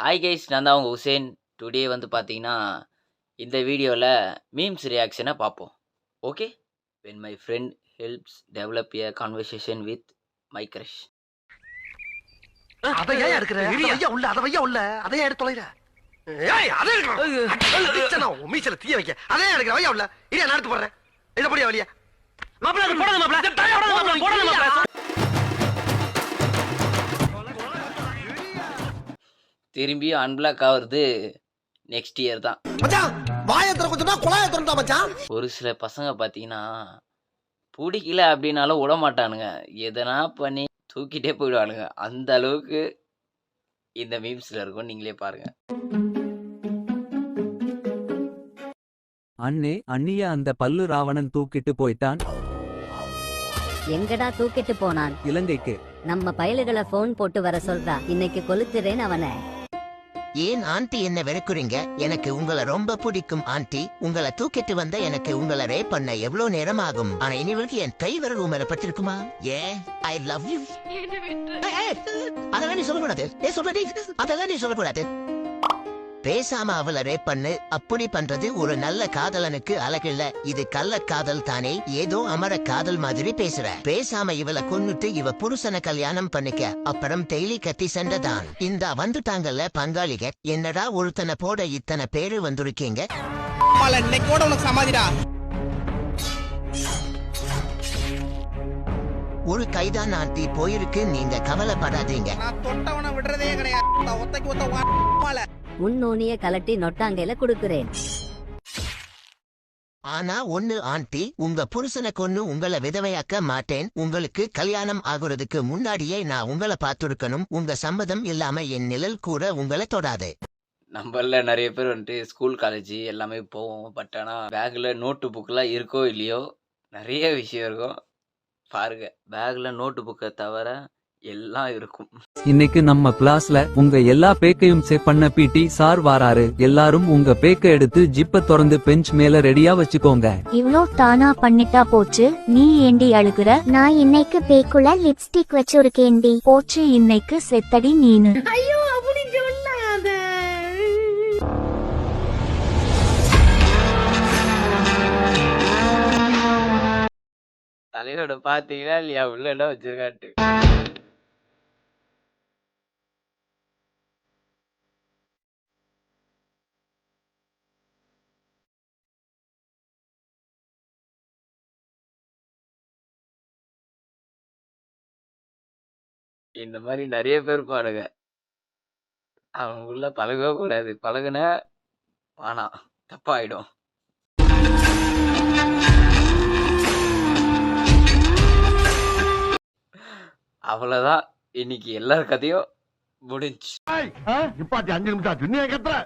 Hi guys, நான் தான் உங்கள் ஹுசேன். டுடே வந்து பார்த்தீங்கன்னா இந்த வீடியோவில் மீம்ஸ் ரியாக்ஷனை பார்ப்போம். Okay, when my friend helps develop a conversation with my crush. அதையா எடுக்கிற ஐயா உள்ள அதை வையா உள்ள அதையா எடுத்து தொலைற. ஏய் அதை எடுக்கணும் மீசல தீய வைக்க அதையா எடுக்கிற வையா உள்ள இடியா நடத்து போடுறேன். இத படியா வழியா மாப்ள அது போடாத மாப்ள போடாத மாப்ள. திரும்பியும் அன்பிளாக் ஆகுறது நெக்ஸ்ட் இயர் தான். மச்சான் வாயத்துல கொஞ்சமா குழாய திறந்தா மச்சான். ஒரு சில பசங்க பார்த்தீங்கன்னா பிடிக்கல அப்படின்னாலும் விட மாட்டானுங்க, எதனா பண்ணி தூக்கிட்டே போயிடுவானுங்க. அந்த அளவுக்கு இந்த மீம்ஸில் இருக்கும், நீங்களே பாருங்க. அண்ணே அண்ணிய அந்த பல்லு ராவணன் தூக்கிட்டு போய்ட்டான். எங்கடா தூக்கிட்டு போனான்? இலங்கைக்கு. நம்ம பயலுகளை போன் போட்டு வர சொல்றா, இன்னைக்கு கொளுத்துறேன் அவனை. ஏன் ஆண்டி என்ன வெறுக்குறீங்க? எனக்கு உங்களை ரொம்ப பிடிக்கும் ஆண்டி. உங்களை தூக்கிட்டு வந்த எனக்கு உங்களை ரேப் பண்ண எவ்வளவு நேரம் ஆகும். ஆனா இனிவரைக்கும் என் கை விரல் உங்களை பட்டிருக்குமா? ஏ ஐ லவ் யூ. அதெல்லாம் நீ சொல்லக்கூடாது. அதெல்லாம் நீ சொல்லக்கூடாது. பேசாம அவளை ரேப் பண்ணு. அப்படி பண்றது ஒரு நல்ல காதலனுக்கு அழகில்ல. இது கள்ள காதல் தானே. ஏதோ அமர காதல் மாதிரி பேசுற. பேசாம இவளை கொன்னுட்டு இவ புருஷனை கல்யாணம் பண்ணிக்க. அப்புறம் டெய்லி கத்தி சண்டைதான். இந்த வந்துட்டாங்கல்ல பங்காளிக. என்னடா ஒருத்தனை போட இத்தனை பேரு வந்திருக்கீங்க. ஒரு கைதான் ஆண்டி போயிருக்கு, நீங்க கவலைப்படாதீங்க. உன்னோனிய கலட்டி நொட்டாங்கையில குடுக்குறேன். ஆனா ஒண்ணு ஆண்டி, உங்க புருஷனை கொன்னு உங்களை விதவையாக்க மாட்டேன். உங்களுக்கு கல்யாணம் ஆகுறதுக்கு முன்னாடியே நான் உங்களை பார்த்துருக்கணும். உங்க சம்மதம் இல்லாம என் நிழல் கூட உங்களை தொடாது. நம்மள நிறைய பேர் வந்துட்டு ஸ்கூல் காலேஜ் எல்லாமே போவோம். பட் ஆனால் பேக்கில் நோட்டு புக்கெலாம் இருக்கோ இல்லையோ நிறைய விஷயம் இருக்கும். பாருங்க, பேக்கில் நோட்டு புக்கை தவிர எல்லாம் இருக்கும். இன்னைக்கு நம்ம கிளாஸ்ல உங்க எல்லா பேக்கையும் செக் பண்ண பிடி சார் வாராரு. எல்லாரும் உங்க பேக்க எடுத்து ஜிப்ப திறந்து பெஞ்ச் மேல ரெடியா வச்சுக்கோங்க. இவ்ளோ தானா பண்ணிட்டா போச்சு. நீ ஏண்டி அழுகுற? நான் இன்னைக்கு பேக்குள்ள லிப்ஸ்டிக் வச்சிருக்கேன்டி. போச்சு இன்னைக்கு செத்தடி நீனு. ஐயோ அப்படி சொல்லாத. தலையோட பார்த்தீங்கன்னா இல்லையா உள்ள என்ன வச்சிருக்காட்டு. இந்த மாதிரி நிறைய பேர் பாருங்க. அவங்களுக்குள்ள பழகவே கூடாது. பழகுன ஆனா தப்பாயிடும். அவ்வளவுதான், இன்னைக்கு எல்லார் கதையும் முடிஞ்சு. இப்ப 5 நிமிஷம் ஆச்சு. நீ கத்துற